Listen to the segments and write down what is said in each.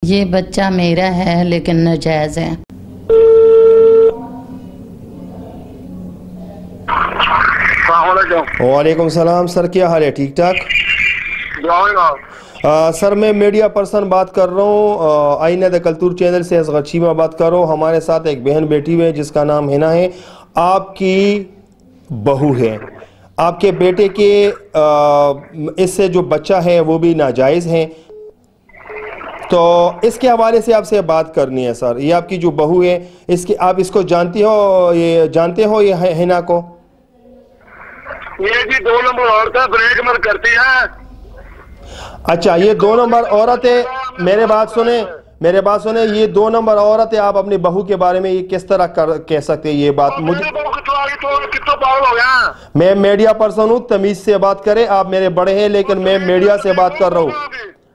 یہ بچہ میرا ہے لیکن ناجائز ہے۔ وعلیکم السلام سر، کیا حال ہے؟ ٹھیک ٹھاک؟ سر میں میڈیا پرسن بات کر رہا ہوں، آئینہ دا کلتور چینل سے اصغر چیمہ بات کر رہا ہوں۔ ہمارے ساتھ ایک بہن بیٹی ہوئی ہے جس کا نام ہنا ہے، آپ کی بہو ہے، آپ کے بیٹے کے اس سے جو بچہ ہے وہ بھی ناجائز ہے، تو اس کے حوالے سے آپ سے بات کرنی ہے سر۔ یہ آپ کی جو بہو ہے، آپ اس کو جانتے ہو یہ ہنا کو؟ یہ جی 2 نمبر عورت ہے، بریک مر کرتی ہے۔ اچھا، یہ 2 نمبر عورت ہے، میرے بات سنیں، یہ 2 نمبر عورت ہے، آپ اپنی بہو کے بارے میں یہ کس طرح کہہ سکتے ہیں یہ بات؟ میں میڈیا پرسن ہوں، تمیز سے بات کریں، آپ میرے بڑے ہیں لیکن میں میڈیا سے بات کر رہا ہوں،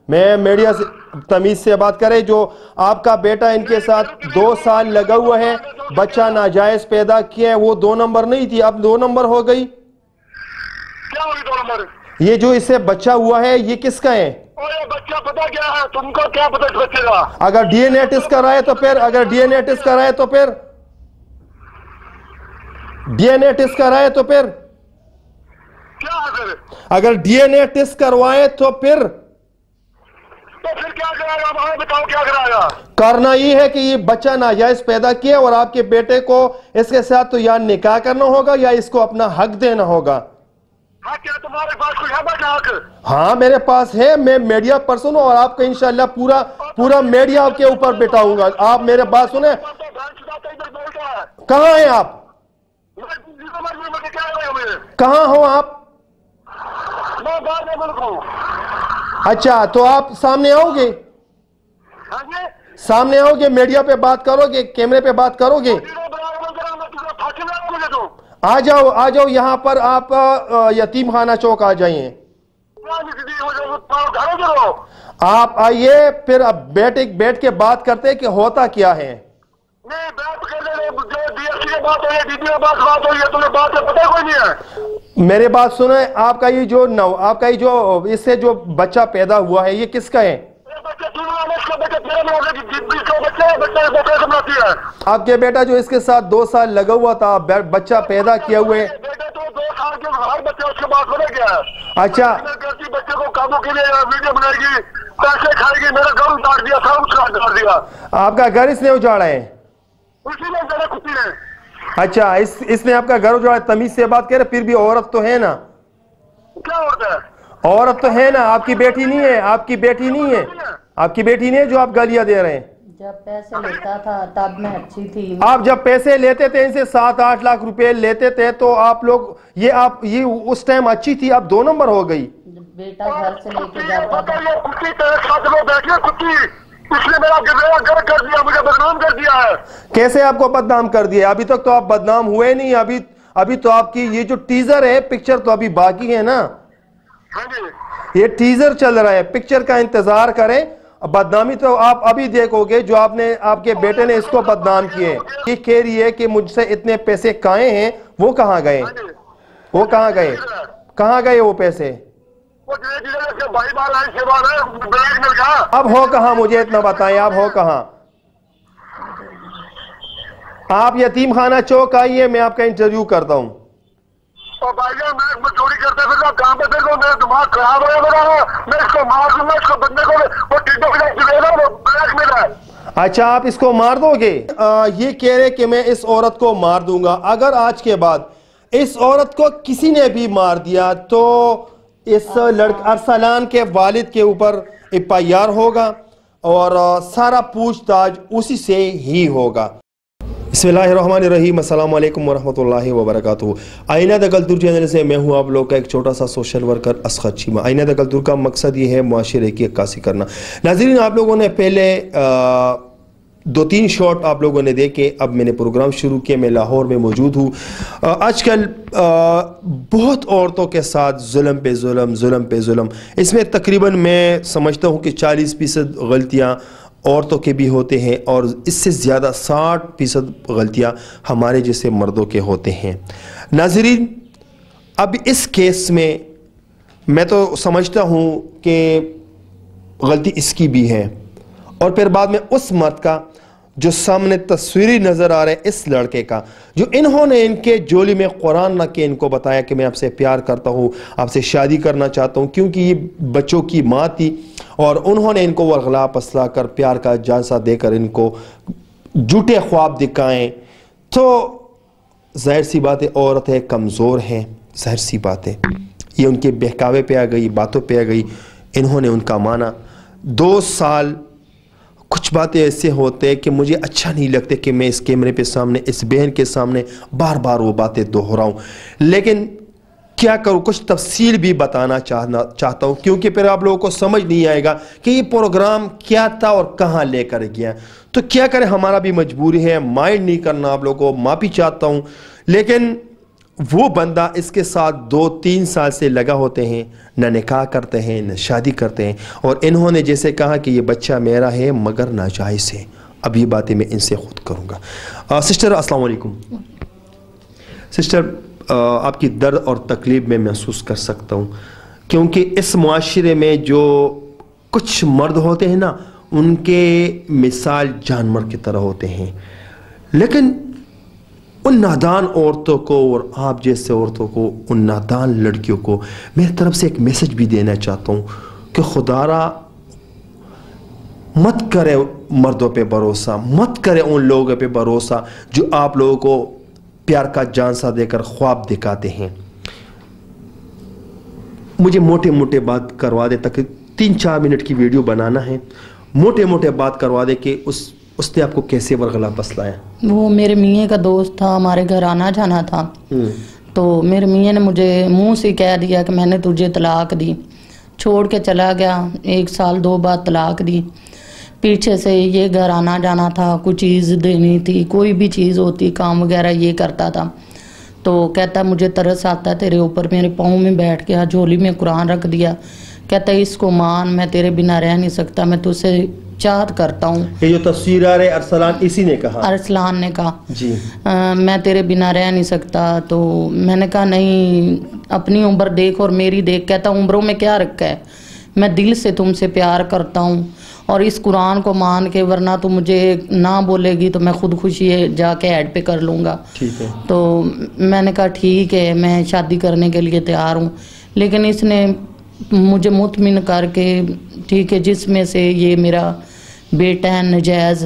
میں میڈیا سے تمیز سے بات کریں۔ جو آپ کا بیٹا ان کے ساتھ 2 سال لگا ہوا ہے، بچہ ناجائز پیدا کیا ہے، وہ 2 نمبر نہیں تھی، اب 2 نمبر ہو گئی۔ کیا ہوئی 2 نمبر؟ یہ جو اس سے بچہ ہوا ہے یہ کس کا ہے؟ بچہ پتا کیا ہے تم کو؟ کیا پتا اس بچے کا؟ اگر ڈی این اے ٹیسٹ کرائے تو پھر اگر ڈی این اے ٹیسٹ کرائے تو پھر کیا ہے؟ اگر ڈی این اے ٹیسٹ کروائے تو پھر کیا کرائے گا؟ ہمیں بتاؤ کیا کرائے گا؟ کرنا یہ ہے کہ یہ بچہ ناجائز پیدا کیا اور آپ کے بیٹے کو اس کے ساتھ تو یا نکاح کرنا ہوگا یا اس کو اپنا حق دینا ہوگا۔ ہاں، کیا تمہارے پاس کوئی ہے بچہ حق؟ ہاں میرے پاس ہے، میں میڈیا پرسن ہوں اور آپ کا انشاءاللہ پورا میڈیا آپ کے اوپر بٹھاؤں گا۔ آپ میرے بات سنیں، کہاں ہیں آپ؟ کہاں ہو آپ؟ میں باہر میں ملک ہوں۔ اچھا، تو آپ سامنے آؤ گے؟ سامنے آؤ گے، میڈیا پہ بات کرو گے، کیمرے پہ بات کرو گے؟ آ جاؤ یہاں پر، آپ یتیم خانہ چوک آ جائیں۔ آپ آئیے، پھر اب بیٹھ کے بات کرتے ہیں کہ ہوتا کیا ہے۔ میرے بات سنیں، آپ کا یہ جو اس سے جو بچہ پیدا ہوا ہے یہ کس کا ہے؟ آپ کے بیٹا جو اس کے ساتھ 2 سال لگا ہوا تھا، بچہ پیدا کیا ہوئے؟ اچھا، بچے کو قابو کے لیے ویڈیو بنائے گی، پیسے کھائے گی، میرا گھر اجاڑ دیا، سب کچھ کر دیا۔ آپ کا گھر اس نے اجاڑا ہے؟ اسی نے میرے کتی نے۔ اچھا، اس نے آپ کا گھر اجاڑا، تمیز سے بات کرے، پھر بھی عورت تو ہے نا؟ کیا ہوتا ہے؟ عورت تو ہے نا، آپ کی بیٹی نہیں ہے؟ آپ کی بیٹی نہیں ہے جو آپ گالیاں دے رہے ہیں؟ جب پیسے لیتا تھا تب میں اچھی تھی۔ آپ جب پیسے لیتے تھے ان سے 7-8 لاکھ روپے لیتے تھے تو آپ لوگ یہ اس ٹائم اچھی تھی، اب 2 نمبر ہو گئی۔ بیٹا گھر سے لے کے جاتا تھا۔ اس نے میرا گھر کر دیا، مجھے بدنام کر دیا ہے۔ کیسے آپ کو بدنام کر دیا؟ ابھی تک تو آپ بدنام ہوئے نہیں، ابھی تو آپ کی یہ جو ٹیزر ہے، پکچر تو ابھی باقی ہے نا؟ ہاں جی، یہ ٹیزر چل رہا ہے، پکچر کا انتظار کریں۔ بدنامی تو آپ ابھی دیکھو گے، جو آپ کے بیٹے نے اس کو بدنام کیے۔ یہ کہہ رہی ہے کہ مجھ سے اتنے پیسے کائیں ہیں، وہ کہاں گئے؟ کہاں گئے وہ پیسے؟ اب ہو کہاں؟ مجھے اتنا بتائیں، آپ ہو کہاں؟ آپ یتیم خانہ چوک آئیے، میں آپ کا انٹرویو کرتا ہوں۔ بھائی جان، میں چوری کرتے پھر کہاں پہ دیکھو، میرا دماغ خراب ہو گیا، میں اس کو مار دوں گا، اس کو بندے کو وہ ٹیٹو کے لئے وہ بلیک میل ہے۔ اچھا، آپ اس کو مار دو گے؟ یہ کہہ رہے کہ میں اس عورت کو مار دوں گا۔ اگر آج کے بعد اس عورت کو کسی نے بھی مار دیا تو اس ارسلان کے والد کے اوپر FIR ہوگا اور سارا پوچھ تاچھ اسی سے ہی ہوگا۔ بسم اللہ الرحمن الرحیم، السلام علیکم ورحمۃ اللہ وبرکاتہ۔ آئینہ دا کلتور چینل سے میں ہوں آپ لوگ کا ایک چھوٹا سا سوشل ورکر اصغر چیمہ۔ آئینہ دا کلتور کا مقصد یہ ہے معاشرے کی عکاسی کرنا۔ ناظرین، آپ لوگوں نے پہلے 2-3 شارٹ آپ لوگوں نے دیکھے، اب میں نے پروگرام شروع کیا۔ میں لاہور میں موجود ہوں۔ آج کل بہت عورتوں کے ساتھ ظلم پہ ظلم، اس میں تقریباً میں سمجھتا ہوں کہ 40% غلطیاں عورتوں کے بھی ہوتے ہیں اور اس سے زیادہ 60% غلطیاں ہمارے جیسے مردوں کے ہوتے ہیں۔ ناظرین، اب اس کیس میں تو سمجھتا ہوں کہ غلطی اس کی بھی ہے اور پھر بعد میں اس مرد کا جو سامنے تصویری نظر آ رہے اس لڑکے کا، جو انہوں نے ان کے جولی میں قرآن نہ کہ ان کو بتایا کہ میں آپ سے پیار کرتا ہوں، آپ سے شادی کرنا چاہتا ہوں، کیونکہ یہ بچوں کی ماں تھی اور انہوں نے ان کو ورغلا پسلا کر پیار کا جانسا دے کر ان کو جھوٹے خواب دکھائیں، تو ظاہر سی بات ہے عورت ہے، کمزور ہے، ظاہر سی بات ہے یہ ان کے بہکاوے پہ آ گئی، باتوں پہ آ گئی، انہوں نے ان کا مانا۔ 2 سال کچھ باتیں ایسے ہوتے ہیں کہ مجھے اچھا نہیں لگتے کہ میں اس کیمرے پہ سامنے اس بہن کے سامنے بار بار وہ باتیں دہراؤں، لیکن کیا کروں، کچھ تفصیل بھی بتانا چاہتا ہوں کیونکہ پھر آپ لوگوں کو سمجھ نہیں آئے گا کہ یہ پروگرام کیا تھا اور کہاں لے کر گیا۔ تو کیا کریں، ہمارا بھی مجبوری ہے، مائنڈ نہیں کرنا آپ لوگوں کو، معافی چاہتا ہوں، لیکن وہ بندہ اس کے ساتھ 2-3 سال سے لگا ہوتے ہیں، نہ نکاح کرتے ہیں نہ شادی کرتے ہیں، اور انہوں نے جیسے کہا کہ یہ بچہ میرا ہے مگر ناجائز ہے۔ اب یہ باتیں میں ان سے خود کروں گا۔ سسٹر السلام علیکم۔ سسٹر آپ کی درد اور تکلیف میں محسوس کر سکتا ہوں، کیونکہ اس معاشرے میں جو کچھ مرد ہوتے ہیں نا ان کے مثال جانور کی طرح ہوتے ہیں، لیکن ان نادان عورتوں کو اور آپ جیسے عورتوں کو، ان نادان لڑکیوں کو میری طرف سے ایک میسج بھی دینا چاہتا ہوں کہ خدا را مت کرے مردوں پہ بھروسہ، مت کرے ان لوگوں پہ بھروسہ جو آپ لوگوں کو پیار کا جانسا دے کر خواب دکھاتے ہیں۔ مجھے موٹے موٹے بات کروا دے، تک 3-4 منٹ کی ویڈیو بنانا ہے، موٹے موٹے بات کروا دے کہ اس نے آپ کو کیسے ورغلا پسلایا۔ وہ میرے میاں کا دوست تھا، ہمارے گھر آنا جانا تھا، تو میرے میاں نے مجھے منہ سے کہہ دیا کہ میں نے تجھے طلاق دی، چھوڑ کے چلا گیا، 1 سال 2 بار طلاق دی۔ پیچھے سے یہ گھر آنا جانا تھا، کوئی چیز دینی تھی، کوئی بھی چیز ہوتی، کام وغیرہ یہ کرتا تھا، تو کہتا مجھے ترس آتا ہے تیرے اوپر، میرے پاؤں میں بیٹھ گیا، جھولی میں قرآن رکھ دیا، کہتا اس کو مان، میں تیرے بنا رہ نہیں سکتا، میں تجھ سے چاہت کرتا ہوں۔ یہ جو تفسیر آ رہے ارسلان اسی نے کہا، ارسلان نے کہا جی میں تیرے بنا رہ نہیں سکتا، تو میں نے کہا نہیں، اپنی عمر دیکھ اور میری دیکھ۔ کہتا عمروں میں کیا رکھا ہے، میں دل سے تم سے پیار کرتا ہوں اور اس قرآن کو مان کے، ورنہ تو مجھے نہ بولے گی تو میں خود خوشی جا کے ایڈ پہ کر لوں گا۔ ٹھیک ہے، تو میں نے کہا ٹھیک ہے، میں شادی کرنے کے لیے تیار ہوں، لیکن اس نے مجھے مطمئن کر کے، ٹھیک ہے جس میں سے یہ میرا بیٹا ہے نجائز،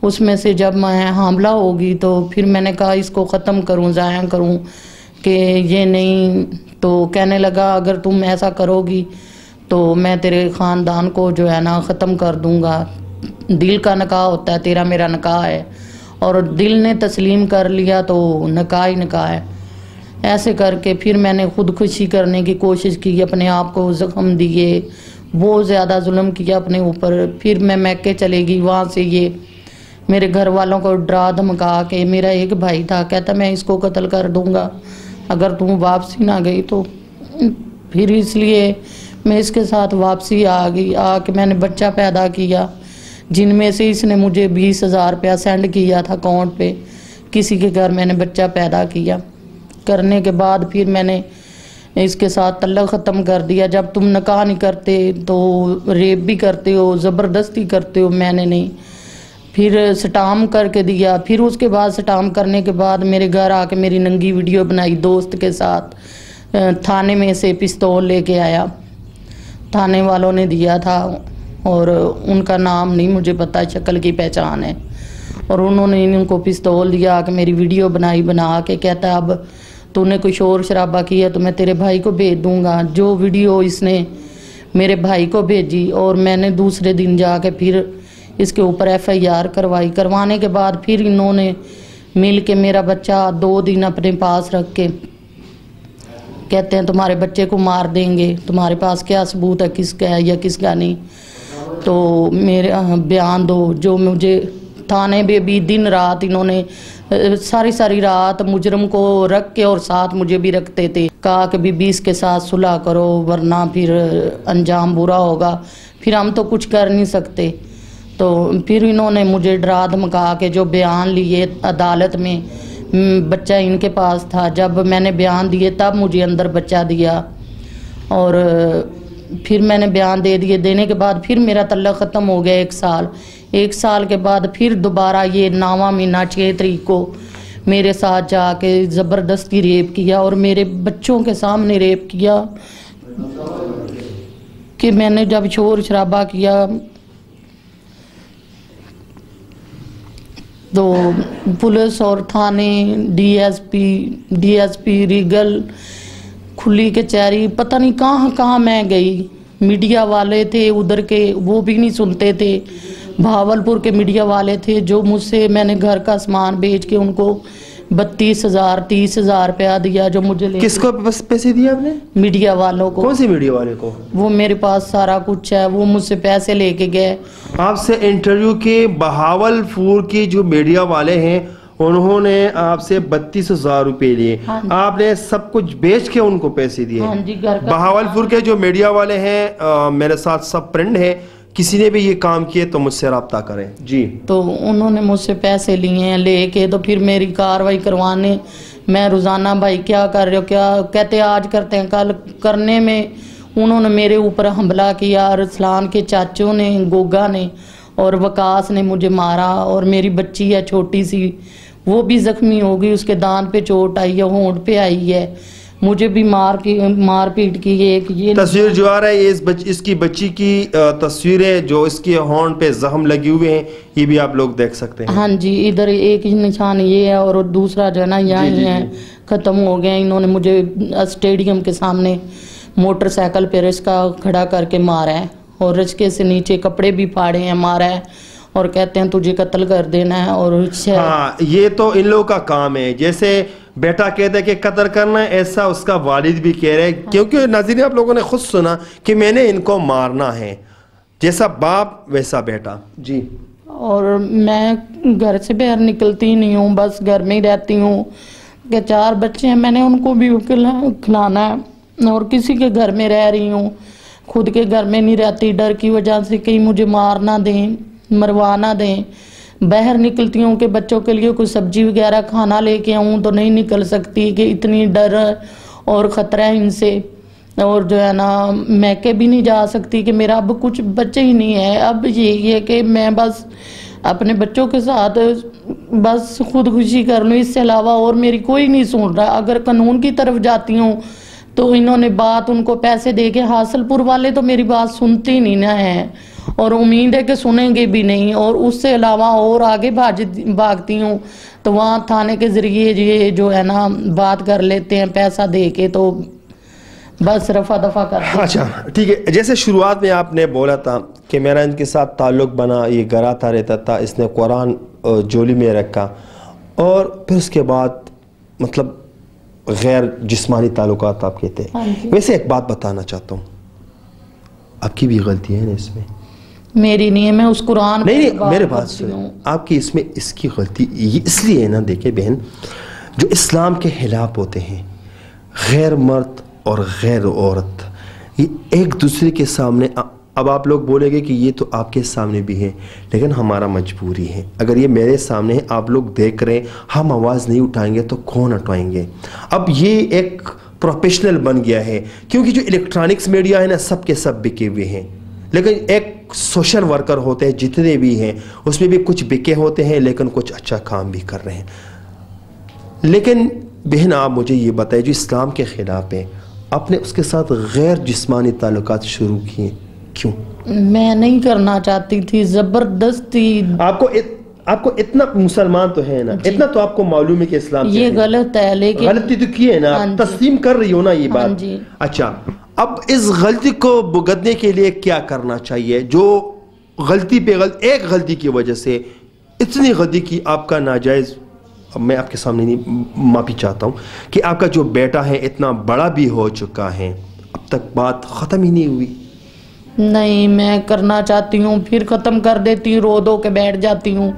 اس میں سے جب میں حاملہ ہوگی تو پھر میں نے کہا اس کو ختم کروں، ضائع کروں کہ یہ نہیں، تو کہنے لگا اگر تم ایسا کرو گی تو میں تیرے خاندان کو جو ہے نا ختم کر دوں گا، دل کا نکاح ہوتا ہے، تیرا میرا نکاح ہے، اور دل نے تسلیم کر لیا تو نکاح ہی نکاح ہے۔ ایسے کر کے پھر میں نے خودکشی کرنے کی کوشش کی، اپنے آپ کو زخم دیے، بہت زیادہ ظلم کیا اپنے اوپر۔ پھر میں میکے چلے گئی، وہاں سے یہ میرے گھر والوں کو ڈرا دھمکا کے، میرا ایک بھائی تھا، کہتا میں اس کو قتل کر دوں گا اگر تم واپسی نہ گئی تو، پھر اس لیے میں اس کے ساتھ واپسی آ گئی، آ کے میں نے بچہ پیدا کیا، جن میں سے اس نے مجھے 20,000 روپیہ سینڈ کیا تھا اکاؤنٹ پہ، کسی کے گھر میں نے بچہ پیدا کیا۔ کرنے کے بعد پھر میں نے اس کے ساتھ تعلق ختم کر دیا۔ جب تم نکاح نہیں کرتے تو ریپ بھی کرتے ہو، زبردستی کرتے ہو، میں نے نہیں۔ پھر سٹام کر کے دیا، پھر اس کے بعد سٹام کرنے کے بعد میرے گھر آ کے میری ننگی ویڈیو بنائی دوست کے ساتھ، تھانے میں سے پستول لے کے آیا، تھانے والوں نے دیا تھا اور ان کا نام نہیں مجھے پتا، شکل کی پہچان ہے، اور انہوں نے ان کو پستول دیا کہ میری ویڈیو بنائی، بنا کے کہتا ہے اب تو نے کوئی شور شرابہ کیا تو میں تیرے بھائی کو بھیج دوں گا۔ جو ویڈیو اس نے میرے بھائی کو بھیجی اور میں نے دوسرے دن جا کے پھر اس کے اوپر FIR کروائی۔ کروانے کے بعد پھر انہوں نے مل کے میرا بچہ 2 دن اپنے پاس رکھ کے کہتے ہیں تمہارے بچے کو مار دیں گے، تمہارے پاس کیا ثبوت ہے کس کا ہے یا کس کا نہیں، تو میرے بیان دو۔ جو مجھے تھانے میں بھی دن رات انہوں نے ساری رات مجرم کو رکھ کے اور ساتھ مجھے بھی رکھتے تھے، کہا کہ بی اس کے ساتھ صلح کرو ورنہ پھر انجام برا ہوگا، پھر ہم تو کچھ کر نہیں سکتے۔ تو پھر انہوں نے مجھے ڈرا دھمکا کے جو بیان لیے عدالت میں، بچہ ان کے پاس تھا، جب میں نے بیان دیے تب مجھے اندر بچہ دیا، اور پھر میں نے بیان دے دیے، دینے کے بعد پھر میرا تعلق ختم ہو گیا 1 سال۔ 1 سال کے بعد پھر دوبارہ یہ 9واں مہینہ 6 تاریخ کو میرے ساتھ جا کے زبردستی ریپ کیا اور میرے بچوں کے سامنے ریپ کیا کہ میں نے جب شور شرابہ کیا تو پولیس اور تھانے ڈی ایس پی ریگل کھلی کچہری پتہ نہیں کہاں کہاں میں گئی. میڈیا والے تھے ادھر کے وہ بھی نہیں سنتے تھے. بھاولپور کے میڈیا والے تھے جو مجھ سے میں نے گھر کا سامان بیچ کے ان کو 32,000 30,000 روپیہ دیا جو مجھے لے. کس کو پیسے دیے آپ نے؟ میڈیا والوں کو. کون سی میڈیا والے کو؟ وہ میرے پاس سارا کچھ ہے, وہ مجھ سے پیسے لے کے گئے. آپ سے انٹرویو کے بہاولپور کی جو میڈیا والے ہیں انہوں نے آپ سے 32,000 روپے لیے. آپ نے سب کچھ بیچ کے ان کو پیسے دیے؟ ہاں جی. گھر کا بہاولپور کے جو میڈیا والے ہیں میرے ساتھ سب فرینڈ ہیں, کسی نے بھی یہ کام کیے تو مجھ سے رابطہ کریں. جی. تو انہوں نے مجھ سے پیسے لیے ہیں لے کے, تو پھر میری کاروائی کروانے میں روزانہ بھائی کیا کر رہے ہو, کیا کہتے آج کرتے ہیں کل کرنے میں انہوں نے میرے اوپر حملہ کیا. رسلان کے چاچوں نے, گوگا نے اور وکاس نے مجھے مارا, اور میری بچی ہے چھوٹی سی وہ بھی زخمی ہو گئی, اس کے دان پہ چوٹ آئی ہے, ہونٹ پہ آئی ہے. مجھے بھی مار پیٹ کی. ایک یہ تصویر جو آ رہا ہے اس کی بچی کی تصویر ہے جو اس کے ہونٹ پہ زخم لگے ہوئے ہیں, یہ بھی آپ لوگ دیکھ سکتے ہیں. ہاں جی. ادھر ایک نشان یہ ہے اور دوسرا جو ہے نا یہاں ہی ہے, ختم ہو گئے. انہوں نے مجھے اسٹیڈیم کے سامنے موٹر سائیکل پہ رسکا کھڑا کر کے مارا ہے, اور رسکے سے نیچے کپڑے بھی پھاڑے ہیں, مارا ہے, اور کہتے ہیں تجھے قتل کر دینا ہے. اور ہاں یہ تو ان لوگوں کا کام ہے, جیسے بیٹا کہتا ہے کہ قتل کرنا ہے ایسا اس کا والد بھی کہہ رہے ہیں, کیونکہ ناظرین آپ لوگوں نے خود سنا کہ میں نے ان کو مارنا ہے, جیسا باپ ویسا بیٹا. جی. اور میں گھر سے باہر نکلتی نہیں ہوں, بس گھر میں ہی رہتی ہوں. کہ 4 بچے ہیں, میں نے ان کو بھی کھلانا ہے, اور کسی کے گھر میں رہ رہی ہوں, خود کے گھر میں نہیں رہتی ڈر کی وجہ سے کہیں مجھے مار نہ دیں, مروا نہ دیں. باہر نکلتی ہوں کہ بچوں کے لیے کوئی سبزی وغیرہ کھانا لے کے آؤں تو نہیں نکل سکتی کہ اتنی ڈر اور خطرہ ہے ان سے. اور جو ہے نا میکے بھی نہیں جا سکتی کہ میرا اب کچھ بچے ہی نہیں ہے. اب یہ ہے کہ میں بس اپنے بچوں کے ساتھ بس خودکشی کر لوں, اس سے علاوہ اور میری کوئی نہیں سن رہا. اگر قانون کی طرف جاتی ہوں تو انہوں نے بات ان کو پیسے دے کے, حاصل پور والے تو میری بات سنتی نہیں نہ ہے, اور امید ہے کہ سنیں گے بھی نہیں. اور اس سے علاوہ اور آگے بھاگتی ہوں تو وہاں تھانے کے ذریعے یہ جو ہے نا بات کر لیتے ہیں پیسہ دے کے, تو بس رفع دفع کر. اچھا ٹھیک ہے. جیسے شروعات میں آپ نے بولا تھا کہ میرا ان کے ساتھ تعلق بنا, یہ گھر آتا رہتا تھا, اس نے قرآن جولی میں رکھا, اور پھر اس کے بعد مطلب غیر جسمانی تعلقات آپ کہتے ہیں. ویسے ایک بات بتانا چاہتا ہوں, آپ کی بھی غلطی ہے نا اس میں؟ میری نہیں ہے, میں اس قرآن نہیں میرے بات سنیں, آپ کی اس میں اس کی غلطی یہ اس لیے ہے نا. دیکھیں بہن, جو اسلام کے خلاف ہوتے ہیں, غیر مرد اور غیر عورت, یہ ایک دوسرے کے سامنے, اب آپ لوگ بولیں گے کہ یہ تو آپ کے سامنے بھی ہے, لیکن ہمارا مجبوری ہے. اگر یہ میرے سامنے ہے, آپ لوگ دیکھ رہے ہیں, ہم آواز نہیں اٹھائیں گے تو کون اٹھائیں گے؟ اب یہ ایک پروفیشنل بن گیا ہے, کیونکہ جو الیکٹرانکس میڈیا ہے نا سب کے سب بکے ہوئے ہیں, لیکن ایک سوشل ورکر ہوتے ہیں جتنے بھی ہیں, اس میں بھی کچھ بکے ہوتے ہیں لیکن کچھ اچھا کام بھی کر رہے ہیں. لیکن بہن آپ مجھے یہ بتائیں, جو اسلام کے خلاف ہے, آپ نے اس کے ساتھ غیر جسمانی تعلقات شروع کیے, کیوں؟ میں نہیں کرنا چاہتی تھی, زبردستی. آپ کو اتنا مسلمان تو ہے نا, اتنا تو آپ کو معلوم ہے کہ اسلام یہ غلط ہے, لیکن غلطی تو کی ہے نا, تسلیم کر رہی ہو نا یہ بات. اچھا, اب اس غلطی کو بھگتنے کے لیے کیا کرنا چاہیے؟ جو غلطی پہ ایک غلطی کی وجہ سے اتنی غلطی کی, آپ کا ناجائز, میں آپ کے سامنے نہیں معافی چاہتا ہوں کہ آپ کا جو بیٹا ہے اتنا بڑا بھی ہو چکا ہے, اب تک بات ختم ہی نہیں ہوئی. نہیں, میں کرنا چاہتی ہوں, پھر ختم کر دیتی ہوں, رو دو کے بیٹھ جاتی ہوں,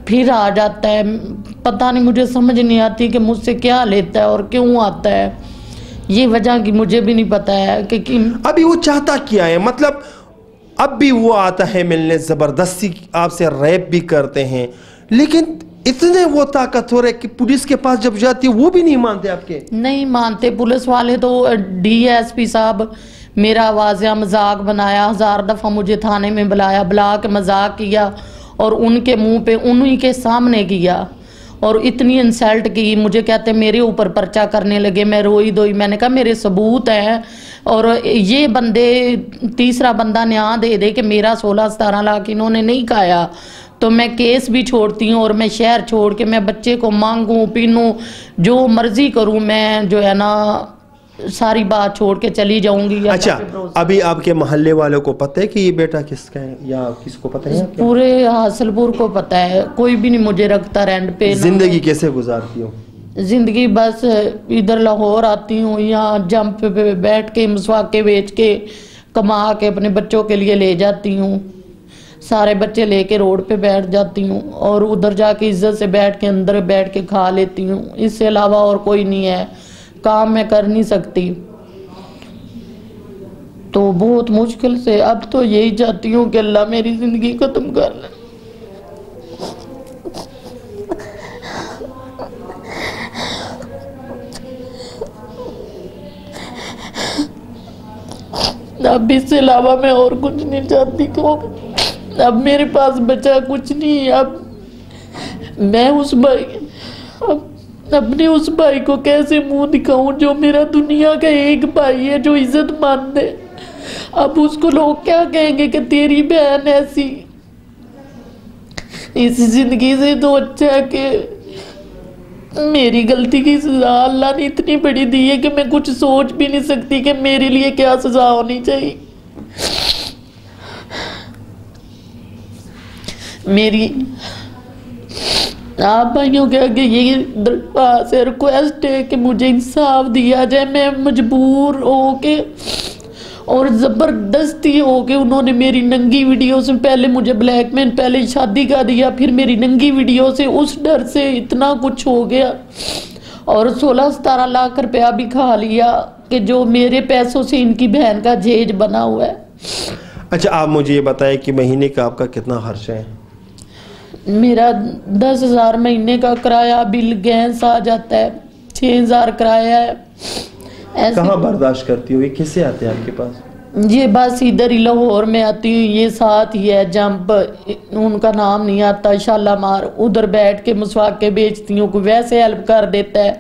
پھر آ جاتا ہے. پتہ نہیں, مجھے سمجھ نہیں آتی کہ مجھ سے کیا لیتا ہے اور کیوں آتا ہے. یہ وجہ کی مجھے بھی نہیں پتا ہے کہ ابھی وہ چاہتا کیا ہے. مطلب اب بھی وہ آتا ہے ملنے, زبردستی آپ سے ریپ بھی کرتے ہیں, لیکن اتنے وہ طاقتور ہے کہ پولیس کے پاس جب جاتی ہے وہ بھی نہیں مانتے آپ کے. نہیں مانتے پولیس والے تو. ڈی ایس پی صاحب میرا واضح مذاق بنایا, 1000 دفعہ مجھے تھانے میں بلا کے مذاق کیا, اور ان کے منہ پہ انہی کے سامنے کیا اور اتنی انسلٹ کی. مجھے کہتے میرے اوپر پرچہ کرنے لگے. میں روئی دوئی. میں نے کہا میرے ثبوت ہیں اور یہ بندے تیسرا بندہ نیا دے دے کہ میرا 16-17 لاکھ انہوں نے نہیں کھایا تو میں کیس بھی چھوڑتی ہوں اور میں شہر چھوڑ کے میں بچے کو مانگوں پینوں جو مرضی کروں. میں جو ہے نا ساری بات چھوڑ کے چلی جاؤں گی. اچھا ابھی آپ کے محلے والوں کو پتہ ہے کہ یہ بیٹا کس کا ہے یا کس کو پتہ ہے؟ پورے حاصل پور کو پتہ ہے. کوئی بھی نہیں مجھے رکھتا رینٹ پہ. زندگی کیسے گزارتی ہو؟ زندگی بس ادھر لاہور آتی ہوں, یہاں جمپ پہ بیٹھ کے مسواکے بیچ کے کما کے اپنے بچوں کے لیے لے جاتی ہوں. سارے بچے لے کے روڈ پہ بیٹھ جاتی ہوں اور ادھر جا کے عزت سے بیٹھ کے اندر بیٹھ کے کھا لیتی ہوں. اس سے علاوہ اور کوئی نہیں ہے. کام میں کر نہیں سکتی تو بہت مشکل سے اب تو یہی چاہتی ہوں کہ اللہ میری زندگی ختم کر لے. اب اس سے علاوہ میں اور کچھ نہیں چاہتی. اب میرے پاس بچا کچھ نہیں. اب میں اس بھائی اپنے اس بھائی کو کیسے منہ دکھاؤں جو میرا دنیا کا ایک بھائی ہے جو عزت مند ہے. اب اس کو لوگ کیا کہیں گے کہ تیری بہن ایسی. اس زندگی سے تو اچھا ہے کہ میری غلطی کی سزا اللہ نے اتنی بڑی دی ہے کہ میں کچھ سوچ بھی نہیں سکتی کہ میرے لیے کیا سزا ہونی چاہیے. میری آپ بھائیوں کے آگے یہ درخواست ہے, ریکویسٹ ہے کہ مجھے انصاف دیا جائے. میں مجبور ہو کے اور زبردستی ہو کے انہوں نے میری ننگی ویڈیو سے پہلے مجھے بلیک مین, پہلے شادی کا دیا, پھر میری ننگی ویڈیو سے اس ڈر سے اتنا کچھ ہو گیا اور 16-17 لاکھ روپیہ بھی کھا لیا کہ جو میرے پیسوں سے ان کی بہن کا جیج بنا ہوا ہے. اچھا آپ مجھے یہ بتائیں کہ مہینے کا آپ کا کتنا خرچہ ہے؟ میرا 10,000 مہینے کا کرایہ, بل گیس آ جاتا ہے, 6,000 کرایہ ہے. کہاں برداشت کرتی ہو؟ یہ کس سے آتے ہیں آپ کے پاس؟ یہ بس ادھر ہی لاہور میں آتی ہوں. یہ ساتھ ہی ہے جمپ, ان کا نام نہیں آتا, شالامار. ادھر بیٹھ کے مسواکے بیچتی ہوں. کوئی ویسے ہیلپ کر دیتا ہے,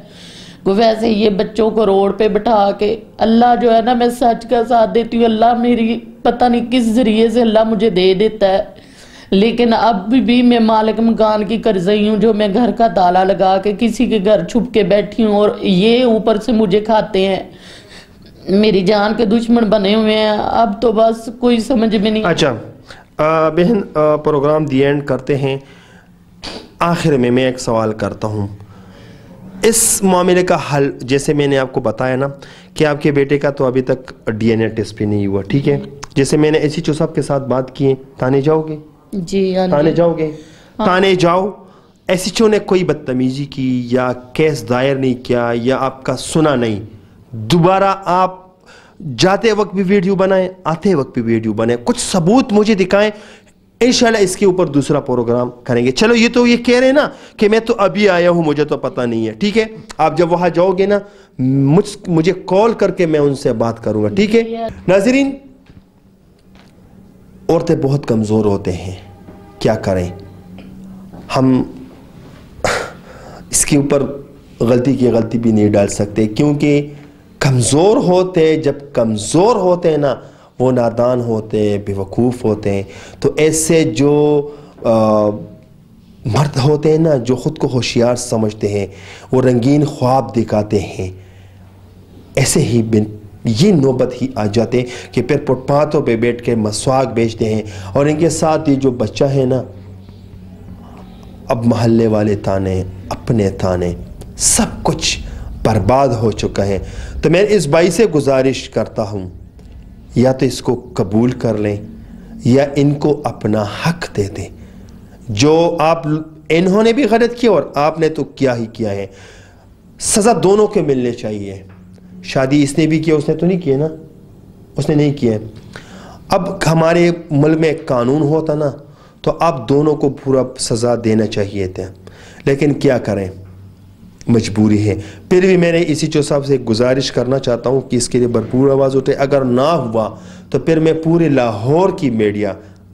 کوئی ویسے یہ بچوں کو روڈ پہ بٹھا کے. اللہ جو ہے نا میں سچ کا ساتھ دیتی ہوں. اللہ میری پتہ نہیں کس ذریعے سے اللہ مجھے دے دیتا ہے. لیکن اب بھی میں مالک مکان کی قرضی ہوں جو میں گھر کا تالا لگا کے کسی کے گھر چھپ کے بیٹھی ہوں اور یہ اوپر سے مجھے کھاتے ہیں. میری جان کے دشمن بنے ہوئے ہیں. اب تو بس کوئی سمجھ میں نہیں. اچھا بہن, پروگرام دی اینڈ کرتے ہیں. آخر میں ایک سوال کرتا ہوں. اس معاملے کا حل جیسے میں نے آپ کو بتایا نا کہ آپ کے بیٹے کا تو ابھی تک ڈی این اے ٹیسٹ بھی نہیں ہوا, ٹھیک ہے. جیسے میں نے ایسی چو صاحب کے ساتھ بات کی, تانے جاؤ گے؟ جی تانے جاؤ گے؟ تانے جاؤ. ایسی چو نے کوئی بدتمیزی کی یا کیس دائر نہیں کیا یا آپ کا سنا نہیں, دوبارہ آپ جاتے وقت بھی ویڈیو بنائیں, آتے وقت بھی ویڈیو بنائیں, کچھ ثبوت مجھے دکھائیں. انشاءاللہ اس کے اوپر دوسرا پروگرام کریں گے. چلو یہ تو یہ کہہ رہے ہیں نا کہ میں تو ابھی آیا ہوں, مجھے تو پتہ نہیں ہے, ٹھیک ہے. آپ جب وہاں جاؤ گے نا مجھے کال کر کے میں ان سے بات کروں گا, ٹھیک ہے. ناظرین, عورتیں بہت کمزور ہوتے ہیں, کیا کریں. ہم اس کے اوپر غلطی کی غلطی بھی نہیں ڈال سکتے کیونکہ کمزور ہوتے, جب کمزور ہوتے ہیں نا وہ نادان ہوتے ہیں, بے وقوف ہوتے ہیں. تو ایسے جو مرد ہوتے ہیں نا جو خود کو ہوشیار سمجھتے ہیں, وہ رنگین خواب دکھاتے ہیں, ایسے ہی یہ نوبت ہی آ جاتے کہ پھر فٹ پاتھوں پہ بیٹھ کے مسواک بیچتے ہیں. اور ان کے ساتھ یہ جو بچہ ہے نا, اب محلے والے تانے, اپنے تانے, سب کچھ برباد ہو چکا ہے. تو میں اس بھائی سے گزارش کرتا ہوں, یا تو اس کو قبول کر لیں یا ان کو اپنا حق دے دیں. جو انہوں نے بھی غلط کیا اور آپ نے تو کیا ہی کیا ہے. سزا دونوں کے ملنے چاہیے. شادی اس نے بھی کیا, اس نے تو نہیں کیا نا, اس نے نہیں کیا. اب ہمارے ملک میں ایک قانون ہوتا نا تو آپ دونوں کو پورا سزا دینا چاہیے تھا, لیکن کیا کریں, مجبوری ہے. پھر بھی میں نے اسی چو صاحب سے گزارش کرنا چاہتا ہوں کہ اس کے لیے بھرپور آواز اٹھے. اگر نہ ہوا تو پھر میں پورے لاہور کی میڈیا